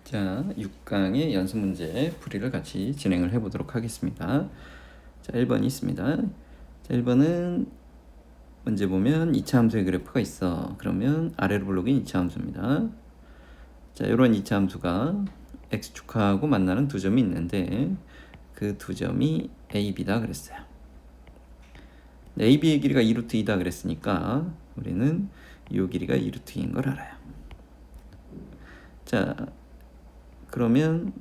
자, 6강의 연습 문제 풀이를 같이 진행을 해보도록 하겠습니다. 자, 1번이 있습니다. 자, 1번은 문제 보면 2차 함수의 그래프가 있어. 그러면 아래로 블록인 2차 함수입니다. 자, 이런 2차 함수가 x축하고 만나는 두 점이 있는데 그 두 점이 a, b다 그랬어요. a, b의 길이가 2루트 2다 그랬으니까 우리는 이 길이가 2루트 2인 걸 알아요. 자, 그러면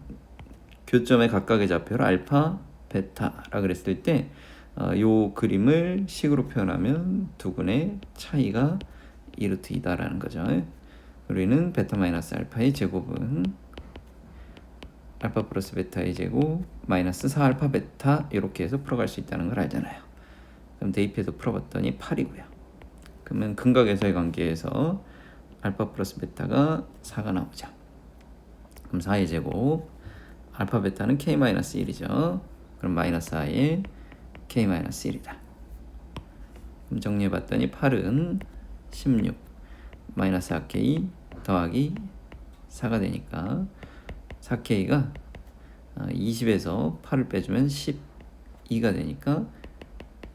교점의 각각의 좌표를 알파, 베타라 그랬을 때 요 그림을 식으로 표현하면 두근의 차이가 2루트 2다라는 거죠. 우리는 베타 마이너스 알파의 제곱은 알파 플러스 베타의 제곱 마이너스 4알파 베타 이렇게 해서 풀어갈 수 있다는 걸 알잖아요. 그럼 대입해서 풀어봤더니 8이고요. 그러면 근각에서의 관계에서 알파 플러스 베타가 4가 나오죠. 그럼 4의 제곱 알파 베타는 k-1이죠. 그럼 마이너스 4에 k-1이다. 그럼 정리해봤더니 8은 16 마이너스 4k 더하기 4가 되니까 4k가 20에서 8을 빼주면 12가 되니까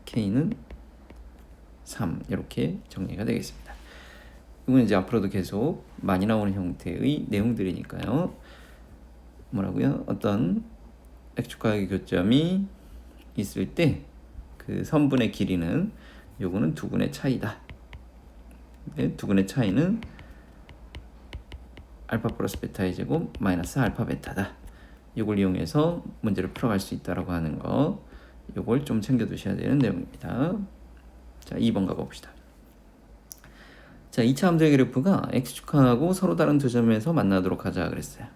k는 3 이렇게 정리가 되겠습니다. 이건 이제 앞으로도 계속 많이 나오는 형태의 내용들이니까요. 뭐라고요? 어떤 x축과의 교점이 있을 때 그 선분의 길이는 요거는 두근의 차이다. 네, 두근의 차이는 알파 플러스 베타의 제곱 마이너스 알파 베타다. 요걸 이용해서 문제를 풀어갈 수 있다라고 하는 거, 요걸 좀 챙겨 두셔야 되는 내용입니다. 자, 2번 가봅시다. 자, 2차 함수의 그래프가 x축하고 서로 다른 두 점에서 만나도록 하자 그랬어요.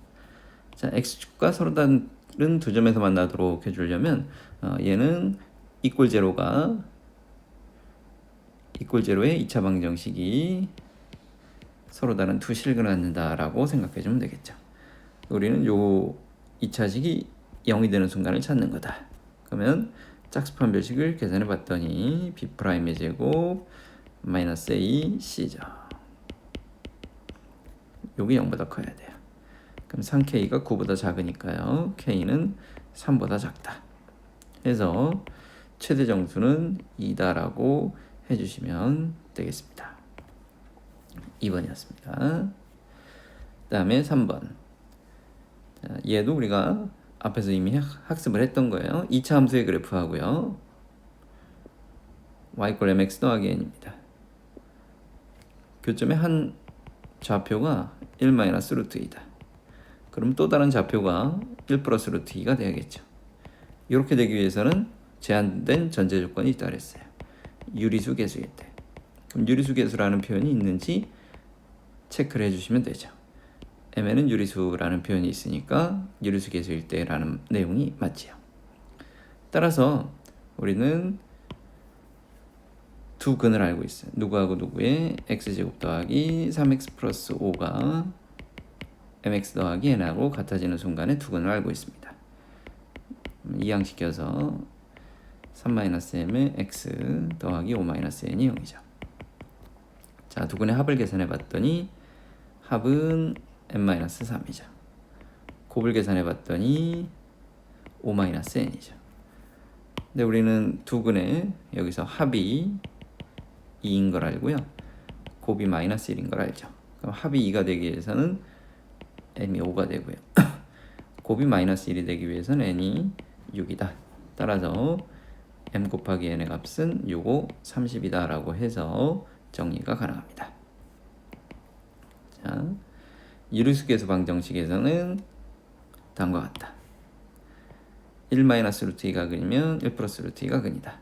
자, x축과 서로 다른 두 점에서 만나도록 해주려면 얘는 이꼴 제로가 이꼴 제로의 2차 방정식이 서로 다른 두 실근을 갖는다라고 생각해 주면 되겠죠. 우리는 요 2차식이 0이 되는 순간을 찾는 거다. 그러면 짝수판 별식을 계산해 봤더니 b'의 제곱 마이너스 a c죠. 요게 0보다 커야 돼요. 그럼 3k가 9보다 작으니까요. k는 3보다 작다. 해서 최대 정수는 2다라고 해주시면 되겠습니다. 2번이었습니다. 그 다음에 3번. 자, 얘도 우리가 앞에서 이미 학습을 했던 거예요. 2차 함수의 그래프하고요. y = mx 더하기 n입니다. 교점의 한 좌표가 1-루트 2다. 그럼 또 다른 좌표가 1 플러스 루트 2가 되야겠죠. 이렇게 되기 위해서는 제한된 전제 조건이 있다 그랬어요. 유리수 계수일 때. 그럼 유리수 계수라는 표현이 있는지 체크를 해주시면 되죠. m에는 유리수라는 표현이 있으니까 유리수 계수일 때라는 내용이 맞지요. 따라서 우리는 두 근을 알고 있어요. 누구하고 누구의 x제곱 더하기 3x 플러스 5가 mx 더하기 n하고 같아지는 순간에 두 근을 알고 있습니다. 이항시켜서 3-m의 x 더하기 5-n이 0이죠. 자, 두 근의 합을 계산해 봤더니 합은 n-3이죠. 곱을 계산해 봤더니 5-n이죠. 근데 우리는 두 근의 여기서 합이 2인 걸 알고요. 곱이 마이너스 1인 걸 알죠. 그럼 합이 2가 되기 위해서는 n이 5가 되고요. 곱이 마이너스 1이 되기 위해서는 n이 6이다. 따라서 m 곱하기 n의 값은 6, 5, 30이다 라고 해서 정리가 가능합니다. 자, 유리수 계수 방정식에서는 다음과 같다. 1-루트 2가 근이면 1 플러스 루트 2가 근이다.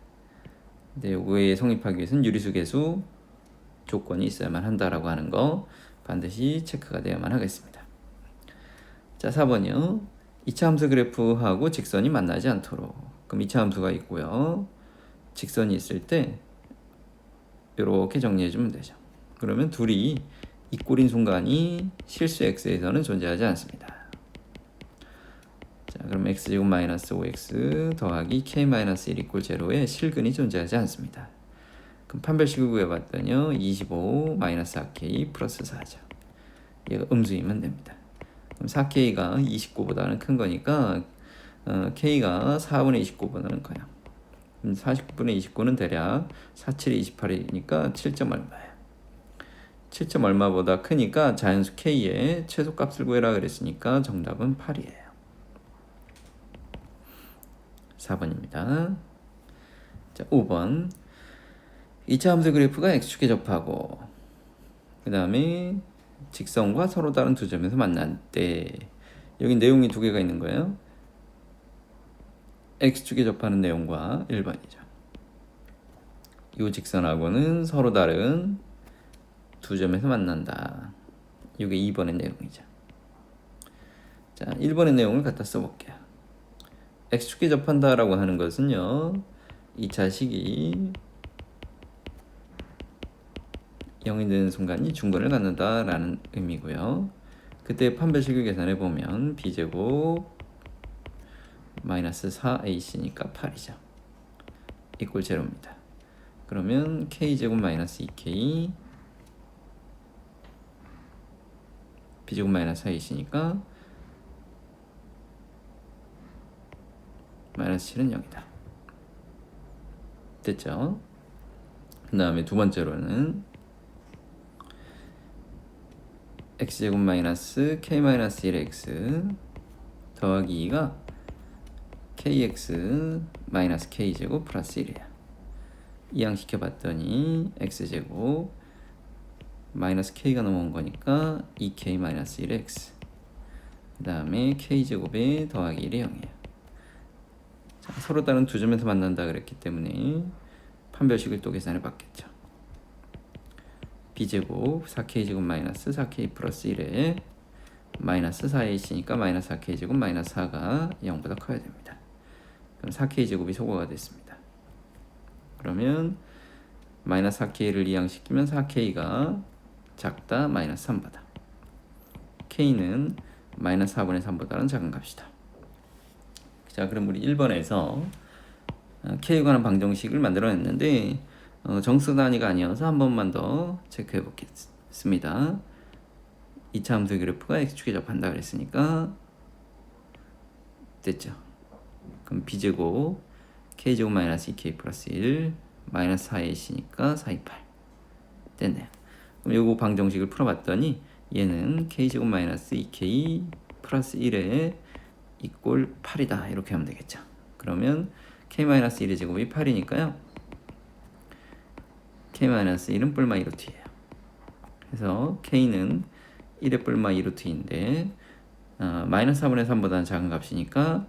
근데 요거에 성립하기 위해서는 유리수 계수 조건이 있어야만 한다라고 하는 거 반드시 체크가 되어야만 하겠습니다. 자, 4번이요. 2차 함수 그래프하고 직선이 만나지 않도록. 그럼 2차 함수가 있고요. 직선이 있을 때 이렇게 정리해주면 되죠. 그러면 둘이 이꼴인 순간이 실수 x에서는 존재하지 않습니다. 자, 그럼 x제곱 마이너스 5x 더하기 k-1 이꼴 제로에 실근이 존재하지 않습니다. 그럼 판별식을 구해봤더니요. 25 마이너스 4k 플러스 4죠. 얘가 음수이면 됩니다. 그럼 4K가 29보다는 큰 거니까 K가 4분의 29보다는 커요. 40분의 29는 대략 47이 28이니까 7점 얼마예요. 7점 얼마보다 크니까 자연수 K의 최소값을 구해라 그랬으니까 정답은 8이에요. 4번입니다. 자, 5번. 2차 함수 그래프가 x축에 접하고 그 다음에 직선과 서로 다른 두 점에서 만날 때 여기 내용이 두 개가 있는 거예요. x축에 접하는 내용과 1번이죠. 이 직선하고는 서로 다른 두 점에서 만난다. 이게 2번의 내용이죠. 자, 1번의 내용을 갖다 써볼게요. x축에 접한다라고 하는 것은요, 2차 식이 0이 되는 순간이 중근을 갖는다라는 의미고요. 그때 판별식을 계산해 보면 b제곱 마이너스 4ac니까 8이죠. 이꼴 제로입니다. 그러면 k제곱 마이너스 2k b제곱 마이너스 4ac니까 마이너스 7은 0이다. 됐죠? 그 다음에 두 번째로는 x제곱 마이너스 k 마이너스 1x 더하기 2가 kx 마이너스 k제곱 플러스 1이야. 이항시켜 봤더니 x제곱 마이너스 k가 넘어온 거니까 2k 마이너스 1x 그 다음에 k제곱에 더하기 1이 0이야. 자, 서로 다른 두 점에서 만난다 그랬기 때문에 판별식을 또 계산해 봤겠죠. b제곱 4k제곱 마이너스 4k 플러스 1에 마이너스 4ac니까 마이너스 4k제곱 마이너스 4가 0보다 커야 됩니다. 그럼 4k제곱이 소거가 됐습니다. 그러면 마이너스 4k를 이항시키면 4k가 작다 마이너스 3보다 k는 마이너스 4분의 3보다는 작은 값이다. 자, 그럼 우리 1번에서 k에 관한 방정식을 만들어냈는데 정수 단위가 아니어서 한 번만 더 체크해 보겠습니다. 2차 함수 그래프가 x축에 접한다 그랬으니까 됐죠. 그럼 b제곱 k제곱 마이너스 2k 플러스 1 마이너스 4ac니까 428 됐네요. 그럼 요거 방정식을 풀어봤더니 얘는 k제곱 마이너스 2k 플러스 1에 이꼴 8이다 이렇게 하면 되겠죠. 그러면 k-1의 제곱이 8이니까요. k-1은 뿔마 2루트예요. 그래서 k는 1의 뿔마 2루트인데 마이너스 4분의 3보다는 작은 값이니까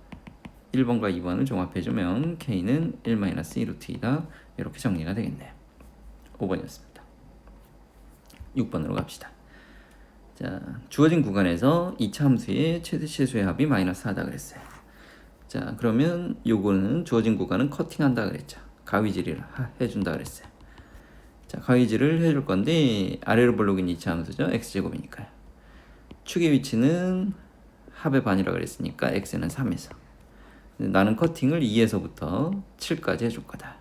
1번과 2번을 종합해주면 k는 1-2루트이다. 이렇게 정리가 되겠네요. 5번이었습니다. 6번으로 갑시다. 자, 주어진 구간에서 2차 함수의 최대 치수의 합이 마이너스 4다 그랬어요. 자, 그러면 요거는 주어진 구간은 커팅한다 그랬죠. 가위질을 해준다 그랬어요. 자, 가위질을 해줄 건데 아래로 볼록인 2차 함수죠. x제곱이니까요. 축의 위치는 합의 반이라 그랬으니까 x는 3에서 나는 커팅을 2에서부터 7까지 해줄 거다.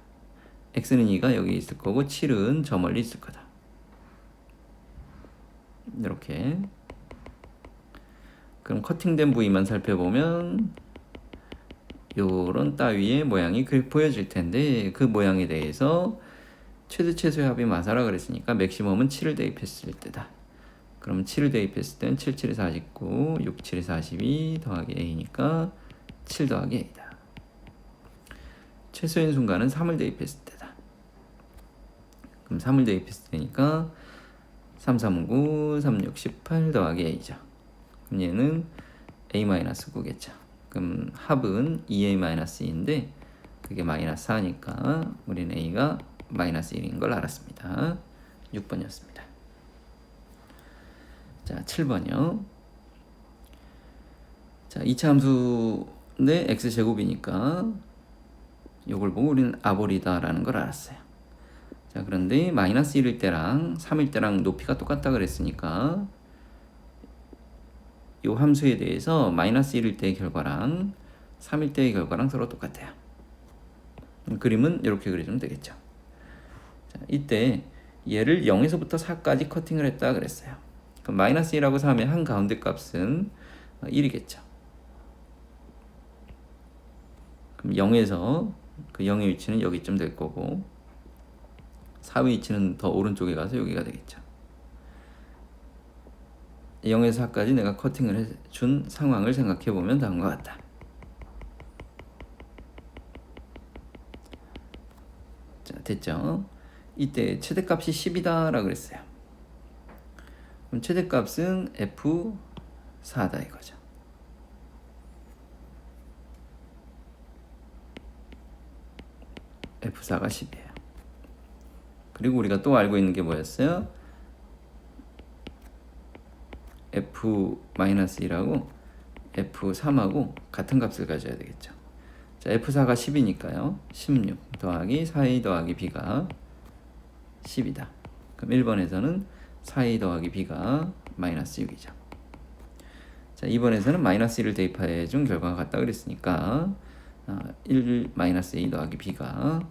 x는 2가 여기 있을 거고 7은 저 멀리 있을 거다. 이렇게. 그럼 커팅된 부위만 살펴보면 요런 따위의 모양이 보여질 텐데 그 모양에 대해서 최대 최소의 합이 마사라 그랬으니까 맥시멈은 7을 대입했을 때다. 그럼 7을 대입했을 때는 7, 7이 49, 6, 7이 42 더하기 a니까 7 더하기 a다. 최소인 순간은 3을 대입했을 때다. 그럼 3을 대입했을 때니까 3, 3, 9, 3, 6, 18 더하기 a죠. 그럼 얘는 a-9겠죠. 그럼 합은 2a-2인데 그게 마이너스 4니까 우리는 a가 마이너스 1인 걸 알았습니다. 6번이었습니다. 자, 7번이요. 자, 2차 함수인데 x제곱이니까 요걸 보고 우리는 아볼이다라는 걸 알았어요. 자, 그런데 마이너스 1일 때랑 3일 때랑 높이가 똑같다 그랬으니까 이 함수에 대해서 마이너스 1일 때의 결과랑 3일 때의 결과랑 서로 똑같아요. 그림은 이렇게 그려주면 되겠죠. 자, 이때 얘를 0에서부터 4까지 커팅을 했다 그랬어요. 그럼 마이너스 1하고 3의 한 가운데 값은 1이겠죠. 그럼 0에서 그 0의 위치는 여기쯤 될 거고 4의 위치는 더 오른쪽에 가서 여기가 되겠죠. 0에서 4까지 내가 커팅을 해준 상황을 생각해 보면 다음과 같다. 자, 됐죠? 이때 최대값이 10이다 라고 그랬어요. 그럼 최대값은 F4다 이거죠. F4가 10이에요. 그리고 우리가 또 알고 있는 게 뭐였어요? F-1하고 F3하고 같은 값을 가져야 되겠죠. 자, F4가 10이니까요. 16 더하기 4a 더하기 b가 10이다. 그럼 1번에서는 4a 더하기 b가 마이너스 6이죠. 자, 2번에서는 마이너스 1을 대입해 준 결과가 같다 그랬으니까 1 마이너스 a 더하기 b가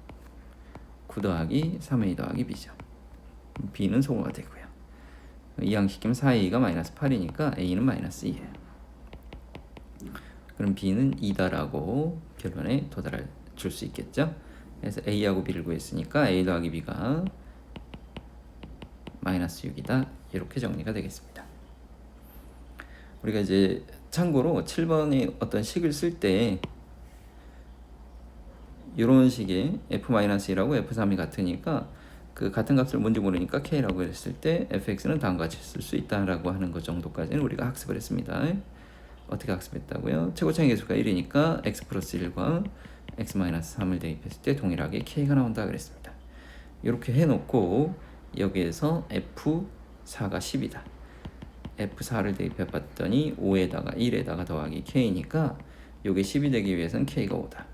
9 더하기 3a 더하기 b죠. b는 소거가 되고요. 이항시키면 4a가 마이너스 8이니까 a는 마이너스 2예요. 그럼 b는 2다라고 결론에 도달할 줄 수 있겠죠. 그래서 a하고 b를 구했으니까 a 더하기 b가 마이너스 6이다. 이렇게 정리가 되겠습니다. 우리가 이제 참고로 7번의 어떤 식을 쓸 때 이런 식의 f-1하고 f3이 같으니까 그 같은 값을 뭔지 모르니까 k라고 했을 때 fx는 다음과 같이 쓸 수 있다라고 하는 것 정도까지는 우리가 학습을 했습니다. 어떻게 학습했다고요? 최고차이 계수가 1이니까 x 플러스 1과 x 마이너스 3을 대입했을 때 동일하게 k가 나온다 그랬습니다. 이렇게 해놓고 여기에서 f4가 10이다. f4를 대입해 봤더니 5에다가 1에다가 더하기 k니까 이게 10이 되기 위해서는 k가 5다.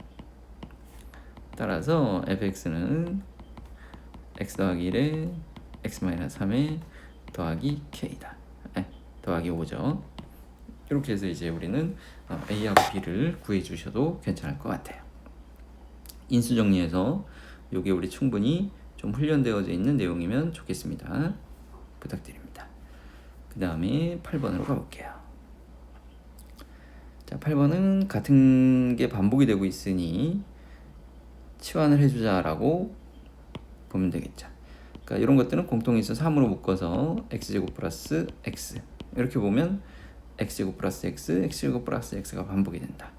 따라서 fx는 x 더하기 1에 x 마이너스 3에 더하기 k다. 더하기 5죠. 이렇게 해서 이제 우리는 a하고 b를 구해 주셔도 괜찮을 것 같아요. 인수 정리해서 요게 우리 충분히 좀 훈련되어져 있는 내용이면 좋겠습니다. 부탁드립니다. 그 다음에 8번으로 가볼게요. 자, 8번은 같은 게 반복이 되고 있으니 치환을 해주자라고 보면 되겠죠. 그러니까 이런 것들은 공통이 있어 3으로 묶어서 x제곱 플러스 x 이렇게 보면 x제곱 플러스 x, x제곱 플러스 x가 반복이 된다.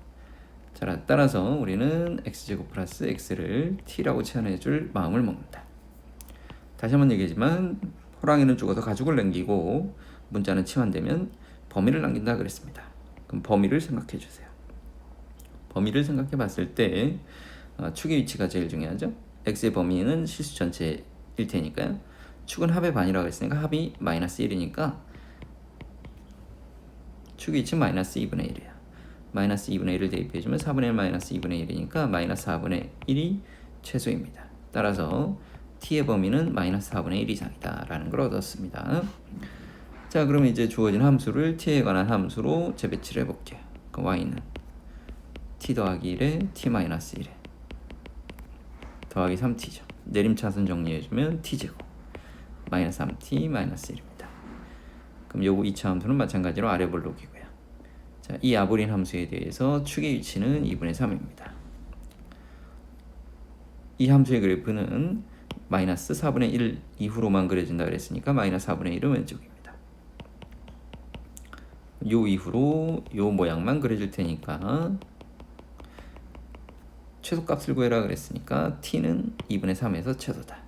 자, 따라서 우리는 x제곱 플러스 x를 t라고 치환해 줄 마음을 먹는다. 다시 한번 얘기하지만 호랑이는 죽어서 가죽을 남기고 문자는 치환되면 범위를 남긴다 그랬습니다. 그럼 범위를 생각해 주세요. 범위를 생각해 봤을 때 축의 위치가 제일 중요하죠. x의 범위는 실수 전체일 테니까요. 축은 합의 반이라고 했으니까 합이 마이너스 1이니까 축의 위치 마이너스 2분의 1이에요. 마이너스 2분의 1을 대입해주면 4분의 1 마이너스 2분의 1이니까 마이너스 4분의 1이 최소입니다. 따라서 t의 범위는 마이너스 4분의 1 이상이다 라는 걸 얻었습니다. 자, 그럼 이제 주어진 함수를 t에 관한 함수로 재배치를 해볼게요. 그 y는 t 더하기 1에 t 마이너스 1에 더하기 3t죠. 내림차순 정리해주면 t제곱 마이너스 3t 마이너스 1입니다. 그럼 요거 2차 함수는 마찬가지로 아래 볼록이고요. 자, 이 아볼인 함수에 대해서 축의 위치는 2분의 3입니다. 이 함수의 그래프는 마이너스 4분의 1 이후로만 그려진다 그랬으니까 마이너스 4분의 1은 왼쪽입니다. 요 이후로 요 모양만 그려질 테니까 최소값을 구해라 그랬으니까 t는 2분의 3에서 최소다.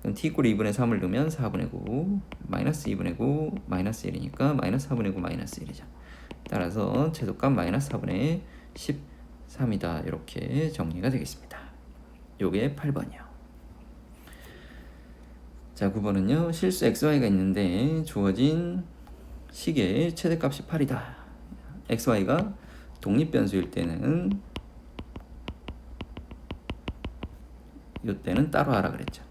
그럼 t 이꼴 2분의 3을 넣으면 4분의 9 마이너스 2분의 9 마이너스 1이니까 마이너스 4분의 9 마이너스 1이죠. 따라서 최소값 마이너스 4분의 13이다. 이렇게 정리가 되겠습니다. 요게 8번이요. 자, 9번은요. 실수 xy가 있는데 주어진 식의 최대값이 8이다. xy가 독립변수일 때는 이때는 따로 하라 그랬죠.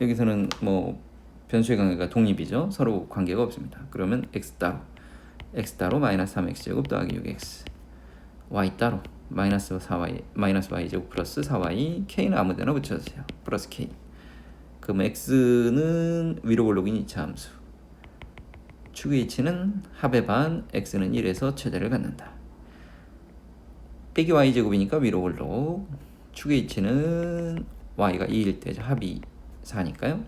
여기서는 뭐 변수의 관계가 독립이죠. 서로 관계가 없습니다. 그러면 x 따로 마이너스 3x제곱 더하기 6x y 따로 마이너스 4y 마이너스 y제곱 플러스 4y k는 아무데나 붙여주세요. 플러스 k. 그럼 x는 위로 볼록인 2차 함수 축의 H는 합의 반, X는 1에서 최대를 갖는다. 빼기 Y제곱이니까 위로 올로 축의 H는 Y가 2일 때 합이 4니까요.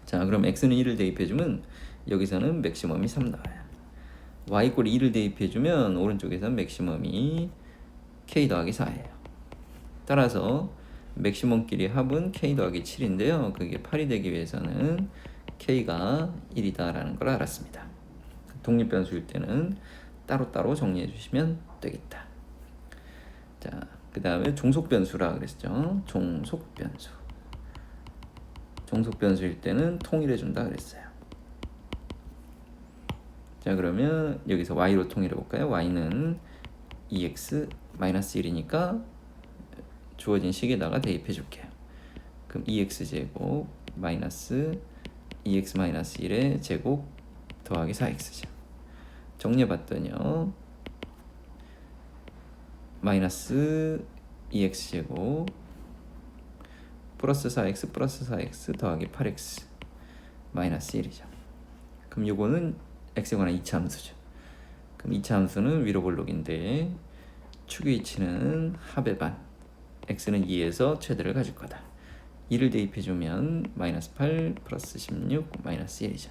자, 그럼 X는 1을 대입해주면 여기서는 맥시멈이 3 나와요. Y = 2를 대입해주면 오른쪽에서는 맥시멈이 K 더하기 4예요. 따라서 맥시멈끼리 합은 K 더하기 7인데요. 그게 8이 되기 위해서는 K가 1이다 라는 걸 알았습니다. 독립변수일 때는 따로따로 정리해 주시면 되겠다. 자, 그 다음에 종속변수라 그랬죠. 종속변수일 때는 통일해 준다 그랬어요. 자, 그러면 여기서 y로 통일해 볼까요? y는 2x-1이니까 주어진 식에다가 대입해 줄게요. 그럼 2x제곱 마이너스 2x-1의 제곱 더하기 4x죠. 정리해 봤더니요. 마이너스 2x제곱 플러스 4x 더하기 8x 마이너스 1이죠. 그럼 요거는 x에 관한 2차 함수죠. 그럼 2차 함수는 위로 볼록인데 축의 H는 합의 반, x는 2에서 최대를 가질 거다. 2를 대입해주면 마이너스 8 플러스 16 마이너스 1이죠.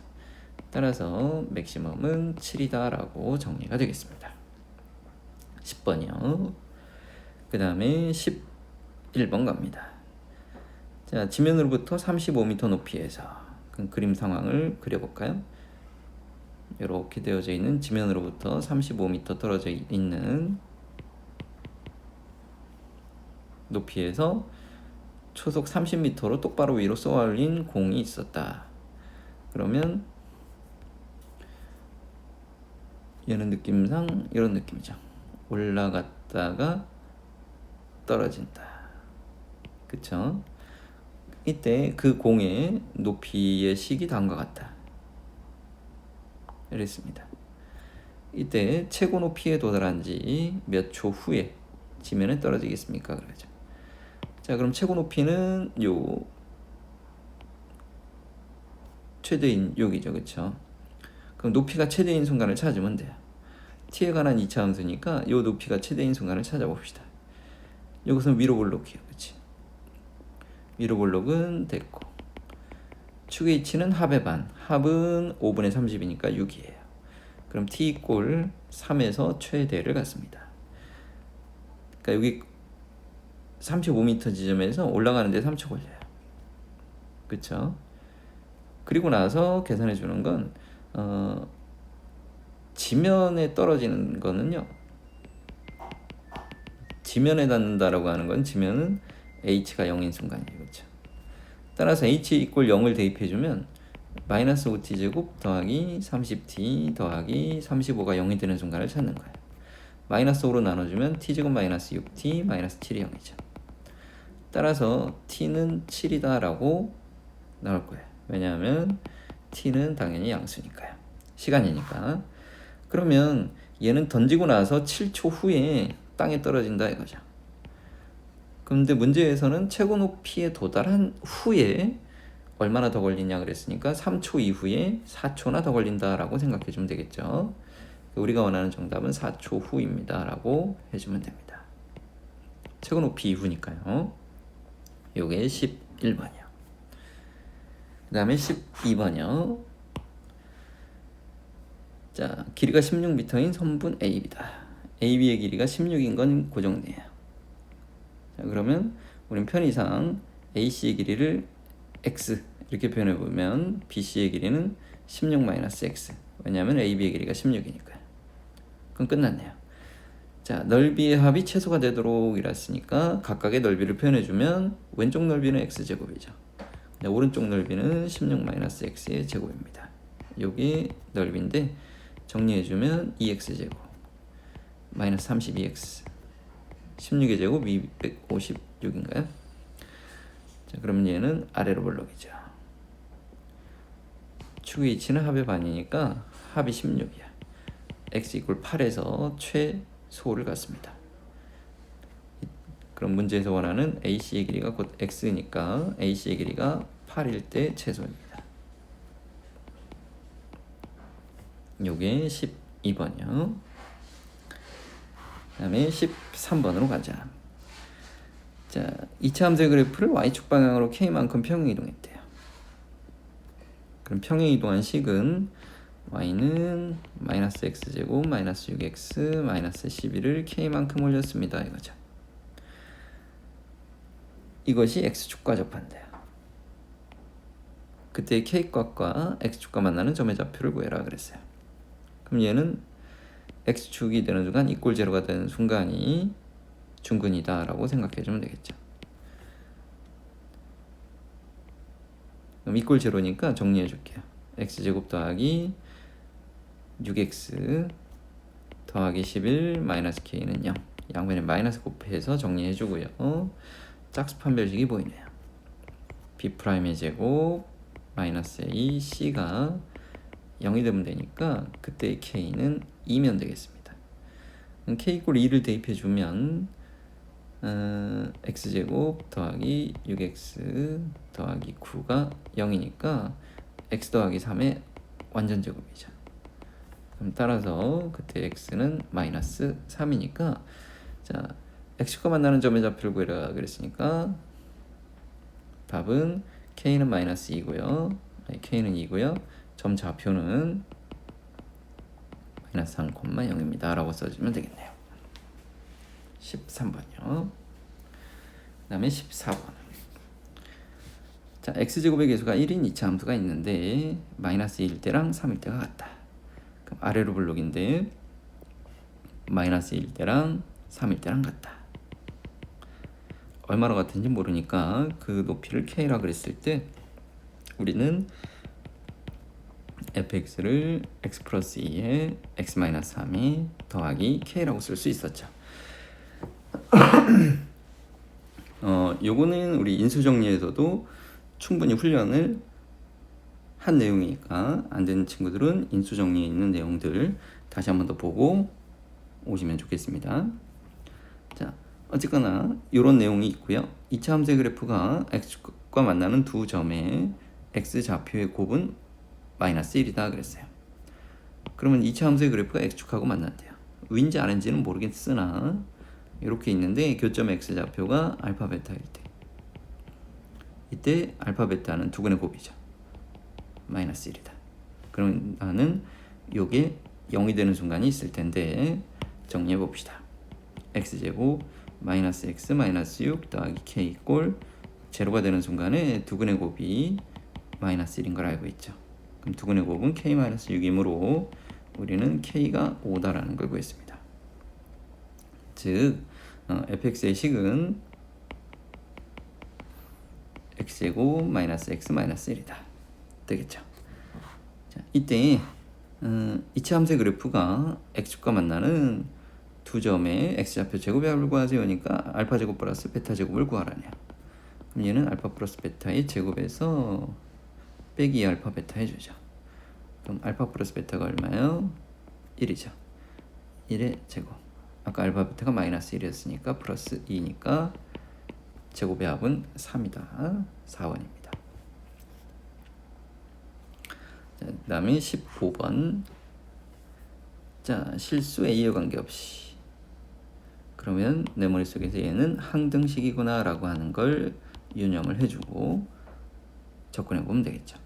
따라서 맥시멈은 7이다 라고 정리가 되겠습니다. 10번이요. 그 다음에 11번 갑니다. 자, 지면으로부터 35m 높이에서 그림 상황을 그려볼까요? 이렇게 되어져 있는 지면으로부터 35m 떨어져 있는 높이에서 초속 30m로 똑바로 위로 쏘아 올린 공이 있었다. 그러면 얘는 느낌상 이런 느낌이죠. 올라갔다가 떨어진다. 그쵸? 이때 그 공의 높이의 식이 다음과 같다. 이랬습니다. 이때 최고 높이에 도달한 지 몇 초 후에 지면에 떨어지겠습니까? 그러죠. 자, 그럼 최고 높이는 요 최대인 여기죠. 그쵸? 그럼 높이가 최대인 순간을 찾으면 돼요. t에 관한 2차 함수니까 요 높이가 최대인 순간을 찾아봅시다. 이것은 위로 볼록이에요. 그치? 위로 볼록은 됐고 축의 H는 합의 반, 합은 5분의 30이니까 6이에요. 그럼 t = 3에서 최대를 갖습니다. 그러니까 여기 35m 지점에서 올라가는데 3초 걸려요. 그쵸? 그리고 나서 계산해 주는 건 지면에 떨어지는 거는요. 지면에 닿는다라고 하는 건 지면은 h가 0인 순간이에요. 그렇죠? 따라서 h = 0을 대입해 주면 마이너스 5t 제곱 더하기 30t 더하기 35가 0이 되는 순간을 찾는 거예요. 마이너스 5로 나눠주면 t 제곱 마이너스 6t 마이너스 7이 0이죠. 따라서 t는 7이다 라고 나올 거예요. 왜냐하면 t는 당연히 양수니까요. 시간이니까. 그러면 얘는 던지고 나서 7초 후에 땅에 떨어진다 이거죠. 그런데 문제에서는 최고 높이에 도달한 후에 얼마나 더 걸리냐 그랬으니까 3초 이후에 4초나 더 걸린다라고 생각해 주면 되겠죠. 우리가 원하는 정답은 4초 후입니다 라고 해주면 됩니다. 최고 높이 이후니까요. 요게 11번이요. 그 다음에 12번이요. 자, 길이가 16m인 선분 AB다. AB의 길이가 16인 건 고정돼요. 자, 그러면 우린 편의상 AC의 길이를 X 이렇게 표현해 보면 BC의 길이는 16-X. 왜냐하면 AB의 길이가 16이니까요. 그럼 끝났네요. 자, 넓이의 합이 최소가 되도록 이랬으니까 각각의 넓이를 표현해 주면 왼쪽 넓이는 X제곱이죠. 오른쪽 넓이는 16-X의 제곱입니다. 여기 넓이인데 정리해주면 2X제곱 마이너스 32X 16의 제곱 256인가요? 자, 그러면 얘는 아래로 볼록이죠. 축의 H는 합의 반이니까 합이 16이야. X = 8에서 최소를 갖습니다. 그럼 문제에서 원하는 AC의 길이가 곧 X니까 AC의 길이가 8일 때 최소입니다. 요게 12번이요. 그 다음에 13번으로 가자. 자, 2차 함수의 그래프를 y축 방향으로 k만큼 평행 이동했대요. 그럼 평행 이동한 식은 y는 마이너스 x제곱 마이너스 6x 마이너스 12를 k만큼 올렸습니다. 이거죠. 이것이 x축과 접한대요. 그때 k값과 x축과 만나는 점의 좌표를 구해라 그랬어요. 그럼 얘는 x축이 되는 순간 이꼴 제로가 되는 순간이 중근이다 라고 생각해 주면 되겠죠. 그럼 이꼴 제로니까 정리해 줄게요. x제곱 더하기 6x 더하기 11 마이너스 k는 0. 양변에 마이너스 곱해서 정리해 주고요. 짝수 판별식이 보이네요. b'의 제곱 마이너스 a c가 0이 되면 되니까 그때 k는 2면 되겠습니다. k 이꼴 2를 대입해 주면 x제곱 더하기 6x 더하기 9가 0이니까 x 더하기 3의 완전 제곱이죠. 그럼 따라서 그때 x는 마이너스 3이니까 자, x축과 만나는 점의 좌표를 구해라 그랬으니까 답은 k는 마이너스 2고요. k는 2고요. 점 좌표는 마이너스 3,0입니다. 라고 써주면 되겠네요. 13번이요. 그 다음에 14번. 자, x제곱의 계수가 1인 2차 함수가 있는데 마이너스 1일 때랑 3일 때가 같다. 그럼 아래로 블록인데 마이너스 1일 때랑 3일 때랑 같다. 얼마나 같은지 모르니까 그 높이를 k라 그랬을 때 우리는 fx를 x 플러스 2에 x 마이너스 3이 더하기 k라고 쓸 수 있었죠. 요거는 우리 인수 정리에서도 충분히 훈련을 한 내용이니까 안 되는 친구들은 인수 정리에 있는 내용들 다시 한번 더 보고 오시면 좋겠습니다. 자, 어쨌거나 이런 내용이 있고요. 2차 함수의 그래프가 x축과 만나는 두 점의 x 좌표의 곱은 마이너스 1이다 그랬어요. 그러면 2차 함수의 그래프가 x축하고 만난대요. 위인지 아래인지는 모르겠으나 이렇게 있는데 교점 x 좌표가 알파 베타일 때 이때 알파 베타는 두근의 곱이죠. 마이너스 1이다. 그러면 나는 요게 0이 되는 순간이 있을 텐데 정리해 봅시다. x제곱 마이너스 x 마이너스 6 더하기 k 꼴 제로가 되는 순간에 두근의 곱이 마이너스 1인 걸 알고 있죠. 그럼 두근의 곱은 k 마이너스 6이므로 우리는 k가 5다라는 걸 구했습니다. 즉 fx의 식은 x제곱 마이너스 x 마이너스 1이다 되겠죠. 자, 이때 2차 함수의 그래프가 x축과 만나는 두 점의 x좌표 제곱의 합을 구하세요니까 알파 제곱 플러스 베타 제곱을 구하라네요. 그럼 얘는 알파 플러스 베타의 제곱에서 빼기 알파 베타 해주죠. 그럼 알파 플러스 베타가 얼마요? 1이죠. 1의 제곱. 아까 알파 베타가 마이너스 1이었으니까 플러스 2니까 제곱의 합은 3이다. 4원입니다. 자, 그 다음에 15번. 자, 실수 A와 관계없이. 그러면 내 머릿속에서 얘는 항등식이구나 라고 하는 걸 유념을 해주고 접근해 보면 되겠죠.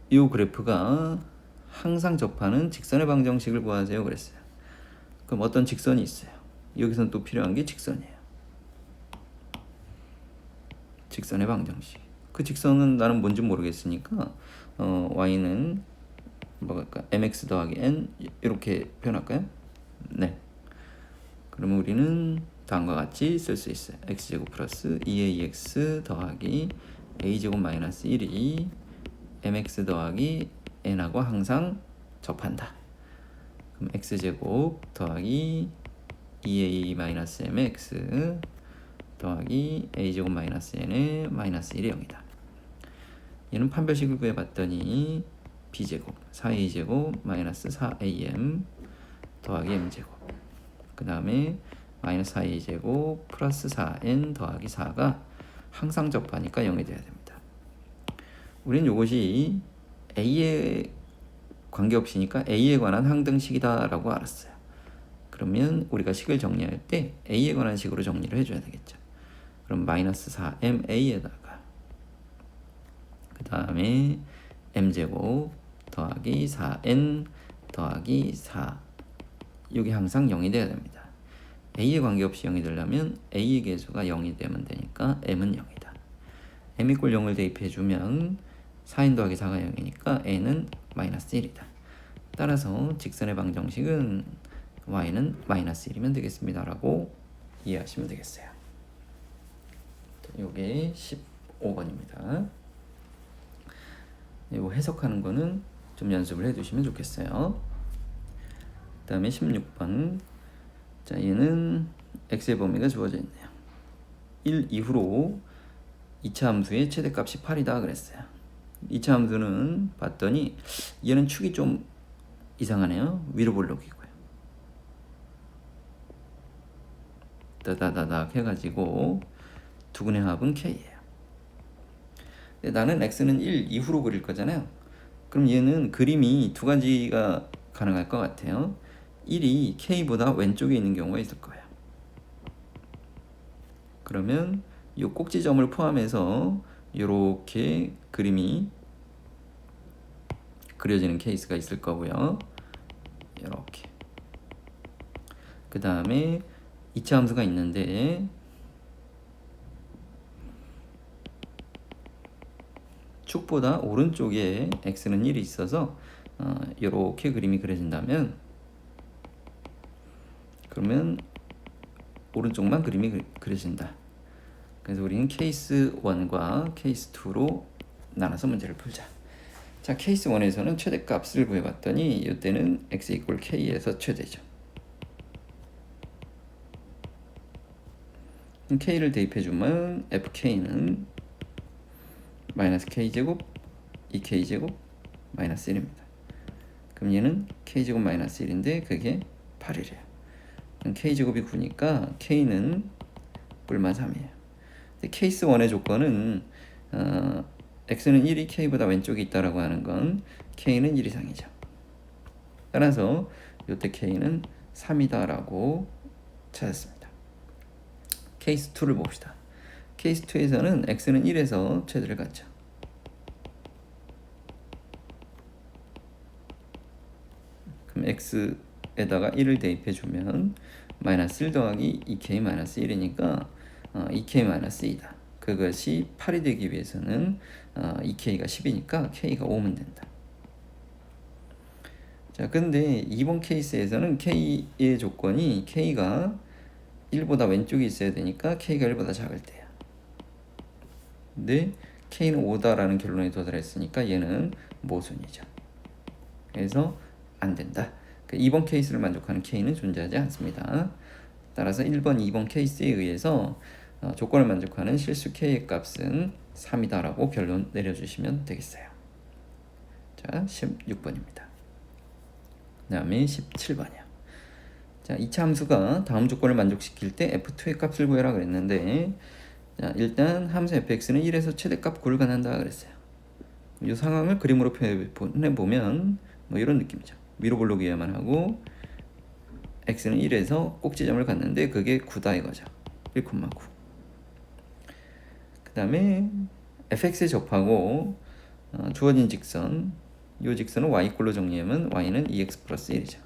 이 그래프가 항상 접하는 직선의 방정식을 구하세요 그랬어요. 그럼 어떤 직선이 있어요? 여기서는 또 필요한 게 직선이에요. 직선의 방정식. 그 직선은 나는 뭔지 모르겠으니까 y는 뭐랄까 mx 더하기 n 이렇게 표현할까요? 네. 그러면 우리는 다음과 같이 쓸 수 있어요. x제곱 플러스 2ax 더하기 a제곱 마이너스 1이 mx 더하기 n하고 항상 접한다. 그럼 x제곱 더하기 2a 마이너스 mx 더하기 a제곱 마이너스 n의 마이너스 1이 0이다. 얘는 판별식을 구해봤더니 b제곱 4a제곱 마이너스 4am 더하기 m제곱 그 다음에 마이너스 4a제곱 플러스 4n 더하기 4가 항상 접하니까 0이 돼야 됩니다. 우리는 이것이 a의 관계없이니까 a에 관한 항등식이다 라고 알았어요. 그러면 우리가 식을 정리할 때 a에 관한 식으로 정리를 해줘야 되겠죠. 그럼 마이너스 4ma에다가 그 다음에 m제곱 더하기 4n 더하기 4, 이게 항상 0이 돼야 됩니다. a에 관계없이 0이 되려면 a의 개수가 0이 되면 되니까 m은 0이다. m 이꼴 0을 대입해주면 4n 더하기 4가 0이니까 n은 마이너스 1이다. 따라서 직선의 방정식은 y는 마이너스 1이면 되겠습니다 라고 이해하시면 되겠어요. 이게 15번입니다. 이거 해석하는 거는 좀 연습을 해두시면 좋겠어요. 그 다음에 16번. 자, 얘는 x의 범위가 주어져 있네요. 1 이후로 2차 함수의 최대값이 8이다 그랬어요. 2차 함수는 봤더니 얘는 축이 좀 이상하네요. 위로 볼록이고요. 다다다닥 해가지고 두근의 합은 k예요. 나는 x는 1 이후로 그릴 거잖아요. 그럼 얘는 그림이 두 가지가 가능할 것 같아요. 1이 k보다 왼쪽에 있는 경우가 있을 거예요. 그러면 이 꼭지점을 포함해서 이렇게 그림이 그려지는 케이스가 있을 거고요. 이렇게. 그 다음에 2차 함수가 있는데 축보다 오른쪽에 x는 1이 있어서 이렇게 그림이 그려진다면 그러면 오른쪽만 그림이 그려진다. 그래서 우리는 케이스 1과 케이스 2로 나눠서 문제를 풀자. 자, 케이스 1에서는 최대값을 구해봤더니 이때는 x 이꼴 k에서 최대죠. k를 대입해주면 fk는 마이너스 k제곱 2k제곱 마이너스 1입니다. 그럼 얘는 k제곱 마이너스 1인데 그게 8이래요. k제곱이 9니까 k는 뿔만 3이에요. 케이스 1의 조건은 x는 1이 k보다 왼쪽에 있다라고 하는 건 k는 1 이상이죠. 따라서 이때 k는 3이다라고 찾았습니다. 케이스 2를 봅시다. 케이스 2에서는 x는 1에서 최대를 갖죠. 그럼 x에다가 1을 대입해주면 마이너스 1 더하기 2k 마이너스 1이니까 2k 마이너스 2다. 그것이 8이 되기 위해서는 2k가 10이니까 k가 5면 된다. 자, 근데 이번 케이스에서는 k의 조건이 k가 1보다 왼쪽에 있어야 되니까 k가 1보다 작을 때야. 근데 k는 5다라는 결론에 도달했으니까 얘는 모순이죠. 그래서 안 된다. 2번 케이스를 만족하는 k는 존재하지 않습니다. 따라서 1번, 2번 케이스에 의해서 조건을 만족하는 실수 k의 값은 3이다 라고 결론 내려주시면 되겠어요. 자, 16번입니다. 그 다음에 17번이요. 자, 2차 함수가 다음 조건을 만족시킬 때 f2의 값을 구해라 그랬는데, 자, 일단 함수 fx는 1에서 최대값 9를 갖는다 그랬어요. 이 상황을 그림으로 표현해보면 뭐 이런 느낌이죠. 위로 볼록이어야만 하고 x는 1에서 꼭지점을 갖는데 그게 9다 이거죠. 1,9. 그 다음에 fx에 접하고 주어진 직선, 이 직선을 y꼴로 정리하면 y는 2x 플러스 1이죠.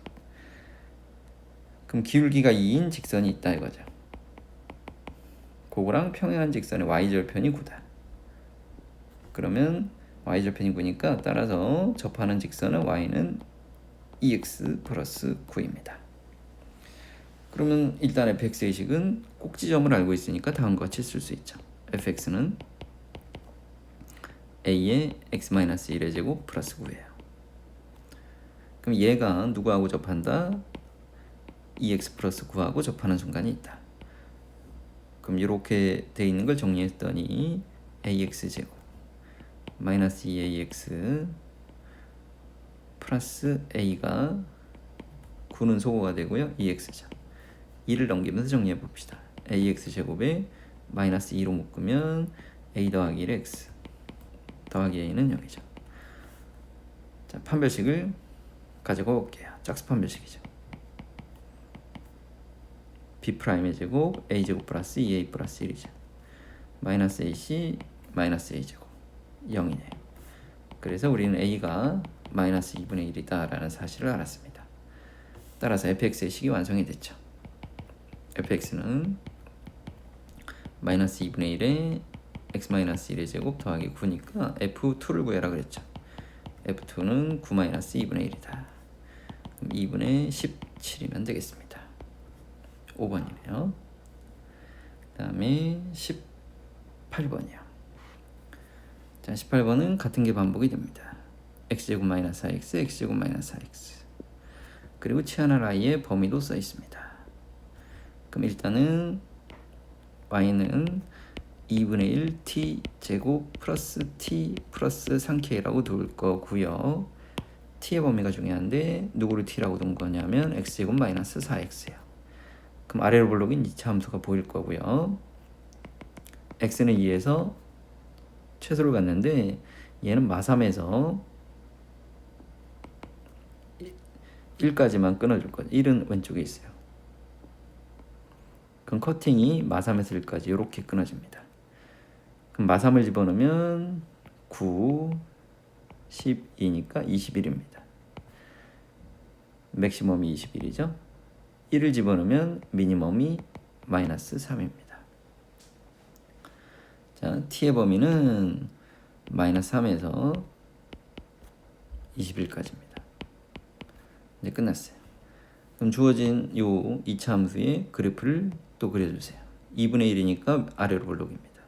그럼 기울기가 2인 직선이 있다 이거죠. 그거랑 평행한 직선의 y절편이 9다. 그러면 y절편이 9니까 따라서 접하는 직선은 y는 2x 플러스 9입니다. 그러면 일단 fx의 식은 꼭지점을 알고 있으니까 다음과 같이 쓸 수 있죠. fx는 a의 x-1의 제곱 플러스 9예요. 그럼 얘가 누구하고 접한다? 2x 플러스 9하고 접하는 순간이 있다. 그럼 이렇게 돼 있는 걸 정리했더니 ax 제곱 마이너스 2ax 플러스 a가 9는 소거가 되고요. 2x죠. 2를 넘기면서 정리해 봅시다. ax 제곱에 마이너스 2로 묶으면 a 더하기 1x 더하기 a는 0이죠. 자, 판별식을 가지고 올게요. 짝수판 별식이죠. b'의 제곱 a제곱 플러스 2a 플러스 1이죠. 마이너스 ac 마이너스 a제곱 0이네요. 그래서 우리는 a가 마이너스 2분의 1이다 라는 사실을 알았습니다. 따라서 fx의 식이 완성이 됐죠. fx는 마이너스 2분의 1에 x 마이너스 1의 제곱 더하기 9니까 f2를 구해라 그랬죠. f2는 9 마이너스 2분의 1이다. 그럼 2분의 17이면 되겠습니다. 5번이네요. 그 다음에 18번이요. 자, 18번은 같은 게 반복이 됩니다. x제곱 마이너스 4x, x제곱 마이너스 4x. 그리고 치환할 i의 범위도 써 있습니다. 그럼 일단은 y는 2분의 1 t 제곱 플러스 t 플러스 3k라고 둘 거고요. t의 범위가 중요한데 누구를 t라고 둔 거냐면 x제곱 마이너스 4x예요. 그럼 아래로 볼록인 2차 함수가 보일 거고요. x는 2에서 최소를 갖는데 얘는 마삼에서 1까지만 끊어줄 거죠. 1은 왼쪽에 있어요. 그럼 커팅이 마삼에서 1까지 이렇게 끊어집니다. 그럼 마삼을 집어넣으면 9, 12니까 21입니다. 맥시멈이 21이죠. 1을 집어넣으면 미니멈이 마이너스 3입니다. 자, t의 범위는 마이너스 3에서 21까지입니다. 이제 끝났어요. 그럼 주어진 요 2차 함수의 그래프를 또 그려주세요. 2분의 1이니까 아래로 볼록입니다.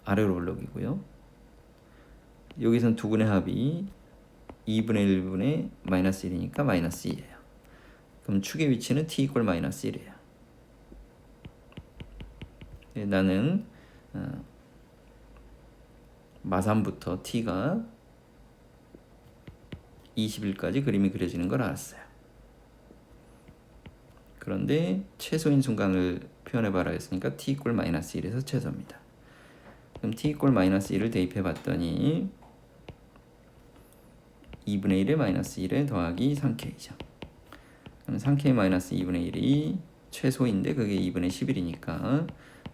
아래로 볼록이고요. 여기선 두근의 합이 2분의 1분의 마이너스 1이니까 마이너스 2예요. 그럼 축의 위치는 t 이퀄 마이너스 1이에요. 나는 마삼부터 t가 20일까지 그림이 그려지는 걸 알았어요. 그런데 최소인 순간을 표현해봐라 했으니까 t 이퀄 마이너스 1에서 최소입니다. 그럼 t 이퀄 마이너스 1을 대입해 봤더니 2분의 1에 마이너스 1에 더하기 3k죠. 그럼 3k 마이너스 2분의 1이 최소인데 그게 2분의 11이니까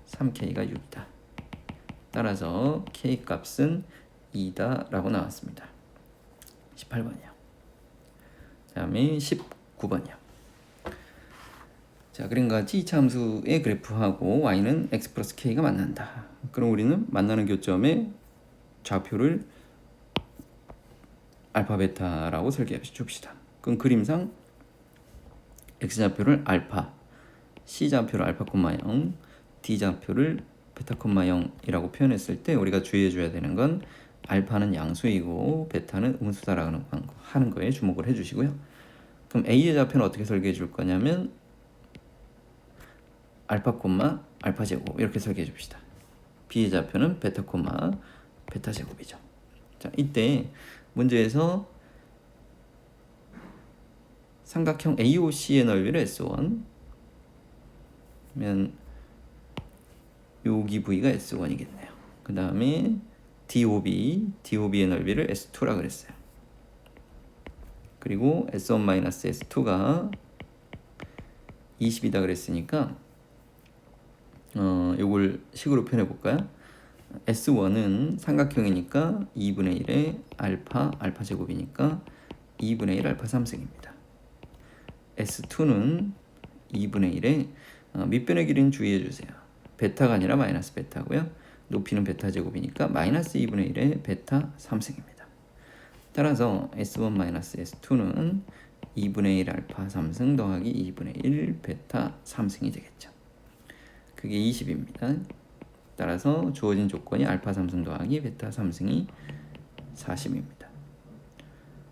3k가 6이다. 따라서 k 값은 2다 라고 나왔습니다. 18번이요. 그 다음에 19번이요. 자, 그림과 같이 2차 함수의 그래프하고 y는 x 플러스 k가 만난다. 그럼 우리는 만나는 교점에 좌표를 알파 베타라고 설계해 줍시다. 그럼 그림상 x좌표를 알파, c좌표를 알파, 0, d좌표를 베타, 0이라고 표현했을 때 우리가 주의해 줘야 되는 건 알파는 양수이고 베타는 음수다라는 하는 거에 주목을 해 주시고요. 그럼 a의 좌표는 어떻게 설계해 줄 거냐면 알파, 알파 제곱 이렇게 설계해 줍시다. b의 좌표는 베타, 베타 제곱이죠. 자, 이때 문제에서 삼각형 AOC의 넓이를 S1 면 여기 V가 S1이겠네요. 그 다음에 DOB의 넓이를 S2라 그랬어요. 그리고 S1-S2가 20이다 그랬으니까 요걸 식으로 표현해 볼까요? S1은 삼각형이니까 2분의 1의 알파 제곱이니까 2분의 1 알파 3승입니다. S2는 2분의 1의 밑변의 길이는 주의해 주세요. 베타가 아니라 마이너스 베타고요. 높이는 베타 제곱이니까 마이너스 2분의 1의 베타 3승입니다. 따라서 S1-S2는 2분의 1 알파 3승 더하기 2분의 1 베타 3승이 되겠죠. 그게 20입니다. 따라서 주어진 조건이 알파 3승 더하기 베타 3승이 40입니다.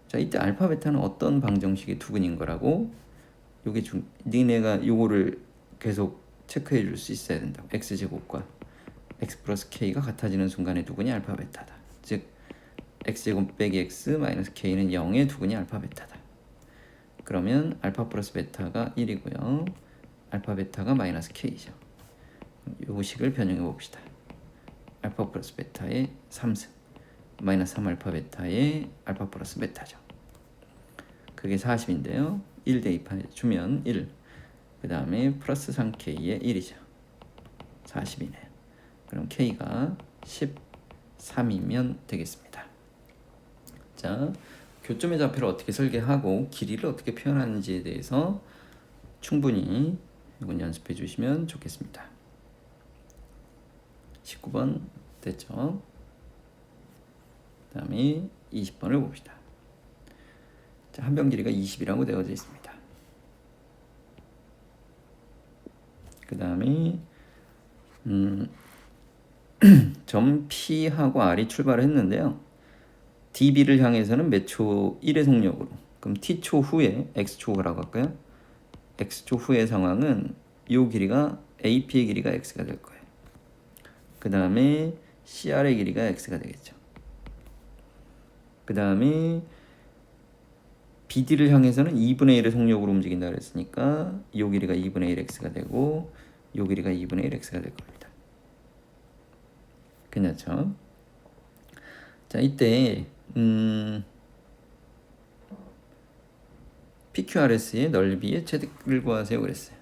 자, 이때 알파 베타는 어떤 방정식의 두근인 거라고 요게 니네가 요거를 계속 체크해 줄 수 있어야 된다고. x제곱과 x 플러스 k가 같아지는 순간의 두근이 알파 베타다. 즉 x제곱 빼기 x 마이너스 k는 0의 두근이 알파 베타다. 그러면 알파 플러스 베타가 1이고요. 알파 베타가 마이너스 k죠. 요 식을 변형해 봅시다. 알파 플러스 베타의 3승 마이너스 3 알파 베타의 알파 플러스 베타죠. 그게 40인데요. 1 대입해 주면 1. 그 다음에 플러스 3k에 1이죠. 40이네요. 그럼 k가 13이면 되겠습니다. 자, 교점의 좌표를 어떻게 설계하고 길이를 어떻게 표현하는지에 대해서 충분히 이건 연습해 주시면 좋겠습니다. 19번 됐죠? 그 다음에 20번을 봅시다. 자, 한 변 길이가 20이라고 되어져 있습니다. 그 다음에 점 P하고 R이 출발을 했는데요. DB를 향해서는 몇 초 1의 속력으로, 그럼 T초 후에 X초라고 할까요? X초 후의 상황은 이 길이가 AP의 길이가 X가 될 거예요. 그 다음에 CR의 길이가 X가 되겠죠. 그 다음에 BD를 향해서는 2분의 1의 속력으로 움직인다 그랬으니까 이 길이가 2분의 1 X가 되고 이 길이가 2분의 1 X가 될 겁니다. 괜찮죠? 자, 이때 PQRS의 넓이의 최대를 구하세요 그랬어요.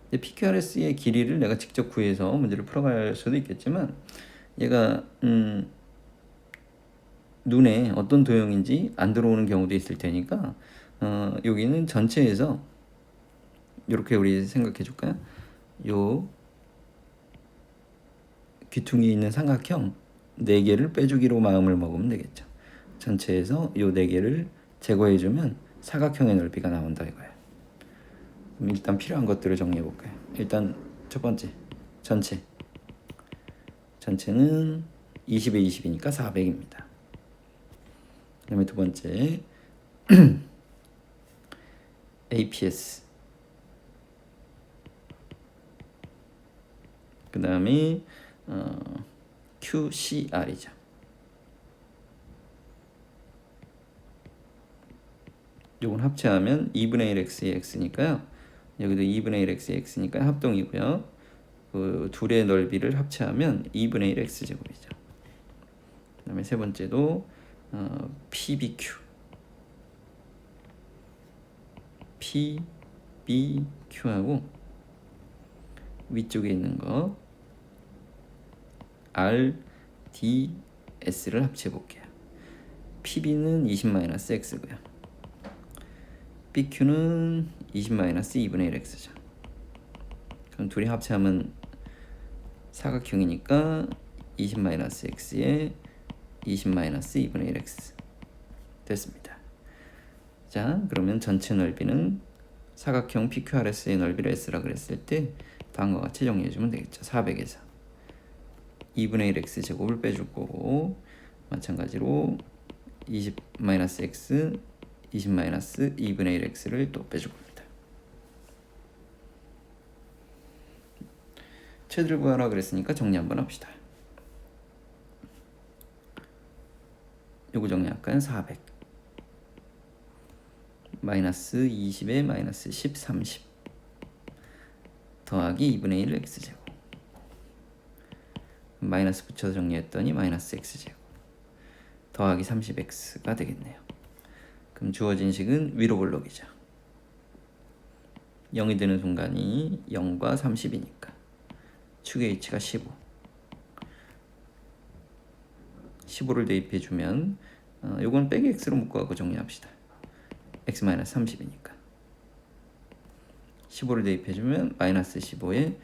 근데 PQRS의 길이를 내가 직접 구해서 문제를 풀어갈 수도 있겠지만 얘가 눈에 어떤 도형인지 안 들어오는 경우도 있을 테니까 여기는 전체에서 이렇게 우리 생각해 줄까요? 요 귀퉁이에 있는 삼각형 4개를 빼주기로 마음을 먹으면 되겠죠. 전체에서 요 4개를 제거해 주면 사각형의 넓이가 나온다 이거예요. 그럼 일단 필요한 것들을 정리해 볼까요? 일단 첫 번째 전체는 20에 20이니까 400입니다. 그 다음에 두 번째 APS, 그 다음에 QCR이죠. 요건 합체하면 2분의 1 x의 x니까요. 여기도 2분의 1 x의 x니까 합동이고요. 그 둘의 넓이를 합체하면 2분의 1 x제곱이죠. 그 다음에 세 번째도 PBQ하고 위쪽에 있는 거 RDS를 합치해 볼게요. PB는 20-x고요. BQ는 20-2분의 1x죠. 그럼 둘이 합체하면 사각형이니까 20-x에 20-2분의 1x 됐습니다. 자, 그러면 전체 넓이는 사각형 PQRS의 넓이를 S라 그랬을 때 다음과 같이 정리해 주면 되겠죠. 400에서 2분의 1x 제곱을 빼줄 거고 마찬가지로 20-x 20-2분의 1x를 또 빼줄 겁니다. 최대를 구하라 그랬으니까 정리 한번 합시다. 요거 정리할까요? 400 마이너스 20에 마이너스 10, 30 더하기 2분의 1 x제곱 마이너스 붙여서 정리했더니 마이너스 x제곱 더하기 30x가 되겠네요. 그럼 주어진 식은 위로 볼록이죠. 0이 되는 순간이 0과 30이니까 축의 위치가 15 15를 대입해주면 요건 빼기 x로 묶어갖고 정리합시다. x-30이니까 15를 대입해주면 마이너스 15에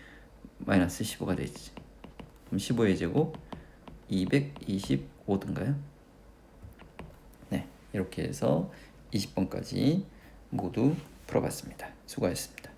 마이너스 15가 되지. 그럼 15의 제곱 225든가요? 네, 이렇게 해서 20번까지 모두 풀어봤습니다. 수고하셨습니다.